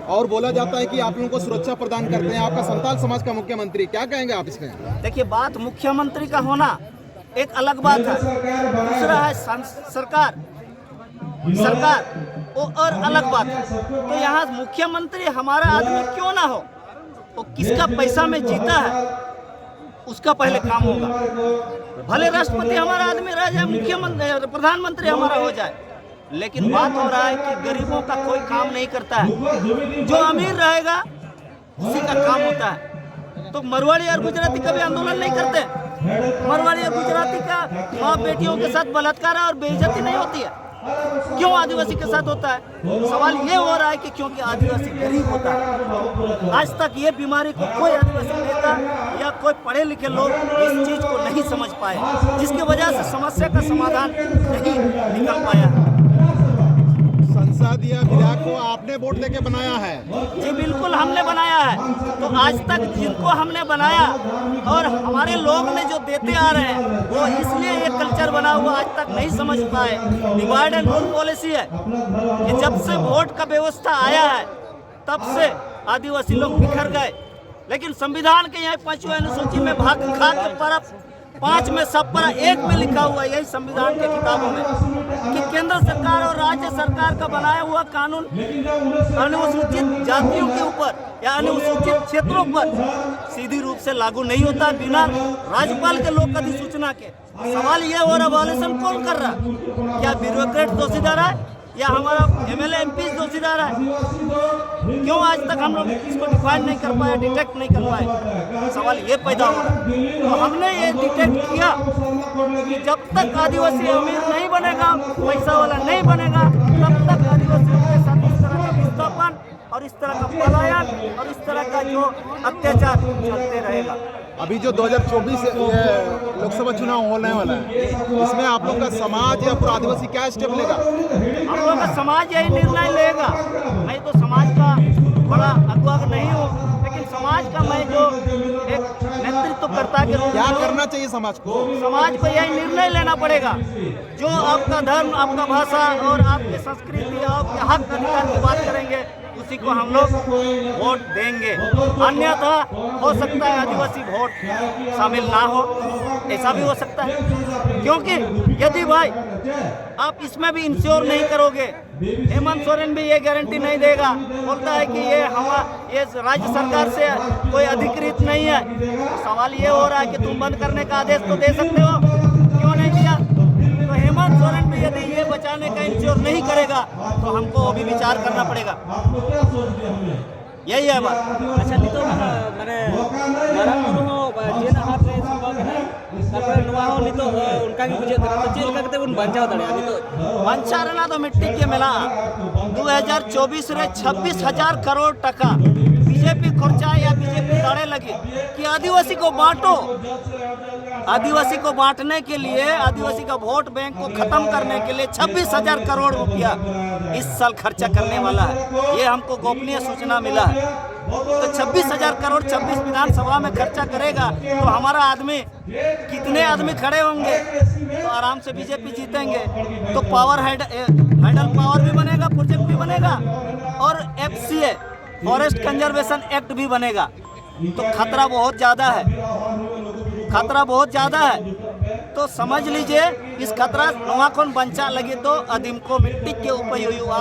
और बोला जाता है कि आप लोगों को सुरक्षा प्रदान करते हैं, आपका संताल समाज का मुख्यमंत्री, क्या कहेंगे आप इसमें? देखिए, बात मुख्यमंत्री का होना एक अलग बात है, दूसरा है सरकार वो और अलग बात है। तो यहाँ मुख्यमंत्री हमारा आदमी क्यों ना हो, वो किसका पैसा में जीता है उसका पहले काम होगा। भले राष्ट्रपति हमारा आदमी रह जाए, मुख्यमंत्री प्रधानमंत्री हमारा हो जाए, लेकिन बात हो रहा है कि गरीबों का कोई काम नहीं करता है। जो अमीर रहेगा उसी का काम होता है। तो मरवाड़ी और गुजराती कभी आंदोलन नहीं करते। मरवाड़ी और गुजराती का माँ बेटियों के साथ बलात्कार और बेइज्जती नहीं होती है, क्यों आदिवासी के साथ होता है? सवाल ये हो रहा है कि क्योंकि आदिवासी गरीब होता है। आज तक ये बीमारी को कोई आदिवासी नेता या कोई पढ़े लिखे लोग इस चीज को नहीं समझ पाए, जिसकी वजह से समस्या का समाधान नहीं निकल पाया। संसदीय विधेयक को आपने वोट देके बनाया है? जी बिल्कुल, हमने बनाया है। तो आज तक जिनको हमने बनाया और हमारे लोग ने जो देते आ रहे हैं, वो इसलिए ये कल्चर बना हुआ आज तक नहीं समझ पाए। डिवाइड एंड रूल पॉलिसी है कि जब से वोट का व्यवस्था आया है तब से आदिवासी लोग बिखर गए। लेकिन संविधान के यहाँ 5वीं अनुसूची में भाग खा के परप 5 में सब पर 1 में लिखा हुआ है, यही संविधान के किताबों में, कि केंद्र सरकार और राज्य सरकार का बनाया हुआ कानून अनुसूचित जातियों के ऊपर या अनुसूचित क्षेत्रों पर सीधी रूप से लागू नहीं होता बिना राज्यपाल के लोक अधिसूचना के। सवाल ये हो रहा, वॉल्यूशन कौन कर रहा? क्या ब्यूरोक्रेट दोषीदार है या हमारा एमएलए एमपी दोषीदार है? क्यों आज तक हम लोग इसको डिफाइन नहीं कर पाए, डिटेक्ट नहीं कर पाए? सवाल ये पैदा हो रहा है। तो हमने ये डिटेक्ट किया कि जब तक आदिवासी अमीर नहीं बनेगा, पैसा वाला नहीं बनेगा, तब तक आदिवासियों के साथ इस तरह का विस्थापन और इस तरह का पलायन और इस तरह का जो अत्याचार चलते रहेगा। अभी जो 2024 लोकसभा चुनाव होने वाला है, इसमें आप लोग का समाज या पूरा आदिवासी क्या स्टेप लेगा? हम लोग का समाज यही निर्णय लेगा। मैं तो समाज का बड़ा अगुवा नहीं हूँ, लेकिन समाज का मैं जो एक नेतृत्वकर्ता के रूप में, क्या करना चाहिए समाज को? समाज को यही निर्णय लेना पड़ेगा। जो आपका धर्म, आपका भाषा और आपकी संस्कृति, आपके हक अधिकार की बात करेंगे, उसी को हम लोग वोट देंगे। अन्यथा हो सकता है आदिवासी वोट शामिल ना हो, ऐसा भी हो सकता है। क्योंकि यदि भाई आप इसमें भी इंश्योर नहीं करोगे, हेमंत सोरेन भी ये गारंटी नहीं देगा, बोलता है कि ये राज्य सरकार से कोई अधिकृत नहीं है। तो सवाल ये हो रहा है कि तुम बंद करने का आदेश तो दे सकते हो, क्यों नहीं दिया? तो हेमंत सोरेन भी यदि ये बचाने का इंश्योर नहीं करेगा तो हमको वो भी विचार करना पड़ेगा। यही है बात। अच्छा, नितो माने मारांग हो जेन हाथ रे संभव है तापर नवा हो नितो उनका भी बुझे तो चेल का कते उन बंचाव दड़े नितो बंचारना तो मिट्टी के मिला 2024 रे 26,000 करोड़ टका बीजेपी खर्चा या बीजेपी लड़े लगी कि आदिवासी को बांटो। आदिवासी को बांटने के लिए, आदिवासी का वोट बैंक को खत्म करने के लिए 26,000 करोड़ रुपया इस साल खर्चा करने वाला है। ये हमको गोपनीय सूचना मिला है। तो 26,000 करोड़ 26 विधानसभा में खर्चा करेगा तो हमारा आदमी, कितने आदमी खड़े होंगे तो आराम से बीजेपी जीतेंगे। तो पावर हैंडल पावर भी बनेगा, प्रोजेक्ट भी बनेगा और FCA फॉरेस्ट कंजर्वेशन एक्ट भी बनेगा। तो खतरा बहुत ज़्यादा है, खतरा बहुत ज़्यादा है। तो समझ लीजिए इस खतरा नोआखोन बंचा लगे तो आदिम को मिट्टी के उपयोग हुआ।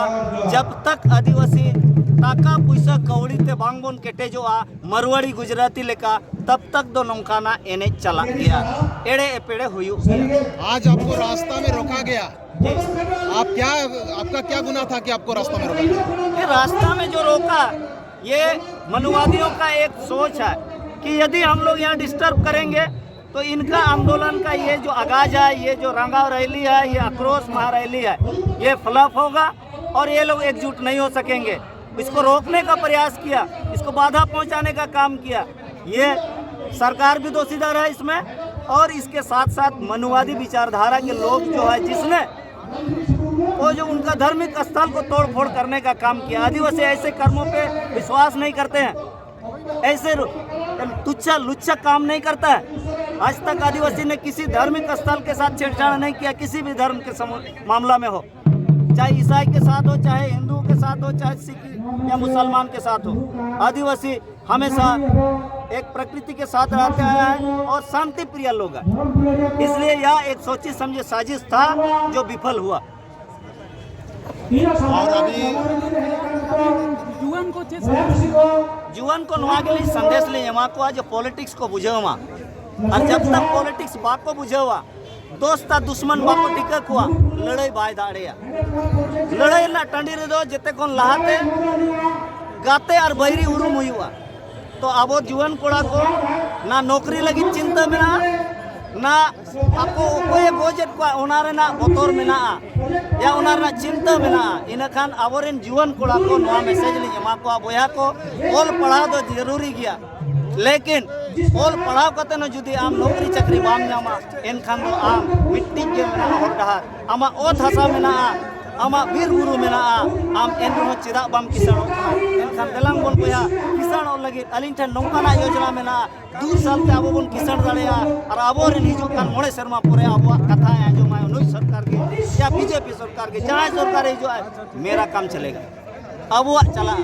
जब तक आदिवासी टाका पैसा कौड़ी ते बांगबोन केटे जो मरवाड़ी गुजराती लेका तब तक दो नौकाना एने चला गया, एड़े एपेड़े हुई। आज आपको रास्ता में रोका गया, आपका क्या गुनाह था कि आपको रास्ता में रोका गया? ये रास्ता में जो रोका, ये मनुवादियों का एक सोच है कि यदि हम लोग यहाँ डिस्टर्ब करेंगे तो इनका आंदोलन का ये जो आगाज है, ये जो रंगा रैली है, ये आक्रोश महारैली है, ये फ्लॉप होगा और ये लोग एकजुट नहीं हो सकेंगे। इसको रोकने का प्रयास किया, इसको बाधा पहुंचाने का काम किया। ये सरकार भी दोषीदार है इसमें, और इसके साथ साथ मनुवादी विचारधारा के लोग जो है, जिसने वो जो उनका धार्मिक स्थल को तोड़ फोड़ करने का काम किया। आदिवासी ऐसे कर्मों पे विश्वास नहीं करते हैं, ऐसे तुच्छा लुच्छा काम नहीं करता है। आज तक आदिवासी ने किसी धार्मिक स्थल के साथ छेड़छाड़ नहीं किया, किसी भी धर्म के मामला में हो। चाहे ईसाई के साथ हो, चाहे हिंदू के साथ हो, चाहे सिख या मुसलमान के साथ हो। आदिवासी हमेशा एक प्रकृति के साथ रहते हैं और शांति प्रिय लोग हैं। इसलिए यह एक सोची समझी साजिश था जो विफल हुआ। और अभी जुआन को नुआ के लिए संदेश ले वहाँ को आज पॉलिटिक्स को बुझे वहाँ, और जब तक पॉलिटिक्स बाप को बुझे हुआ दोस्त दुश्मन बाप को टिकक हुआ लड़ाई बाय दाड़े लड़ाई ला टंडी रे दो जिते कौन लहाते गाते और बहरी उरुम हुआ। तो अब जुआन कोड़ा को ना नौकरी लगी चिंता में ना आपको कोई गोजेट को उनारे ना बतौर में ना या उनारे ना चिंता में ना इनखान अबोरेन जुआन कोड़ा को नवा मैसेज ली जमा को अब यहाँ को ऑल पढ़ा दो जरूरी गया, लेकिन ऑल पढ़ाव करते न जुदी आम नौकरी चाकरी बाम नामा एनखान दो आम मिट्टी के मेना हर डहार आमा ओत हसा मेना आमा बीर बुरु मेना आम एन रहो चिदा बाम किसानो एनखान देलांग बन बोया किसानो लगी अलिंग ठन नौकाना योजना मेना 2 साल ते आबो बन किसान दाड़ेया और आबो रेन हिजु कान मोड़े शर्मा पोरे आबो कथा है जो माय नुई सरकार के या बीजेपी सरकार के जहां सरकार है जो मेरा काम चलेगा आबो चला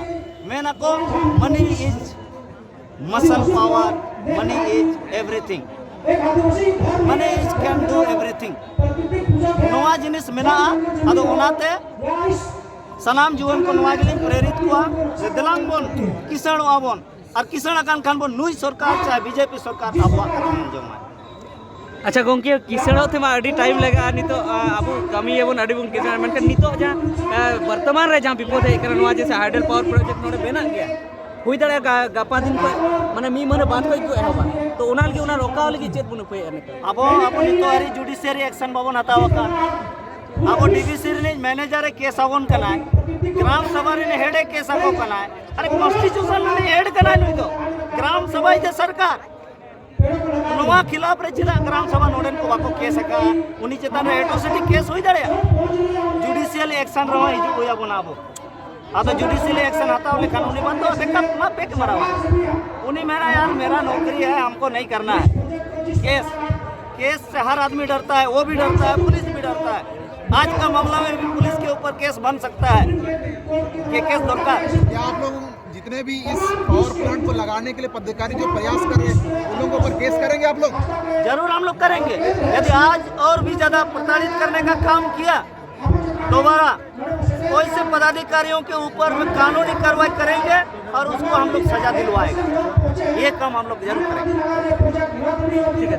मेना को money is muscle power, money is everything, money is can do everything। नवा जिनिस मेना अदो उनाते सनाम जुवन को नवा के लिए प्रेरित हुआ से दिलांग बोन किसान आबोन और किसान अकान खान बोन नुई सरकार चाहे बीजेपी सरकार आबवा करन जो मा। अच्छा गोंके किसान थे मा अडी टाइम लगा नितो अब कमी एबोन अडी बोन किसान मनके नितो जहां वर्तमान रे जहां विपद है करन वा जैसे हाइडल पावर प्रोजेक्ट नोडे बेना गया हुई दाड़े गापा दिन को माने मी मने बात को एहबा तो उना लगी उना रोकाव लगी चेत बुन पे अब अपन तो हरी जुडिशियरी एक्शन बाबन हताव का अब डीबीसी ने मैनेजर केस आवन कना ग्राम सभा ने हेड केस आको कना अरे कॉन्स्टिट्यूशन ने हेड कना नुई तो ग्राम सभा इज सरकार नवा खिलाफ रे जिला ग्राम सभा नोडन को बाको केस का उनी चेतन एट्रोसिटी केस होई दाड़े जुडिशियल एक्शन रहो हिजु होया बनाबो अब जुडिशियल एक्शन आता है कानूनी बात तो बेकअप ना पेक मरा उन्हीं मेरा यार मेरा नौकरी है हमको नहीं करना है। केस से हर आदमी डरता है, वो भी डरता है, पुलिस भी डरता है। आज का मामला में भी पुलिस के ऊपर केस बन सकता है कि केस दरकार। क्या आप लोग जितने भी इस पावर प्लांट को लगाने के लिए पदाधिकारी जो प्रयास कर रहे हैं उन लोगों पर केस करेंगे आप लोग? जरूर हम लोग करेंगे। यदि आज और भी ज्यादा प्रताड़ित करने का काम किया दोबारा कोई से पदाधिकारियों के ऊपर में कानूनी कार्रवाई करेंगे और उसको हम लोग सजा दिलवाएंगे। ये काम हम लोग जरूर करेंगे। ठीक है।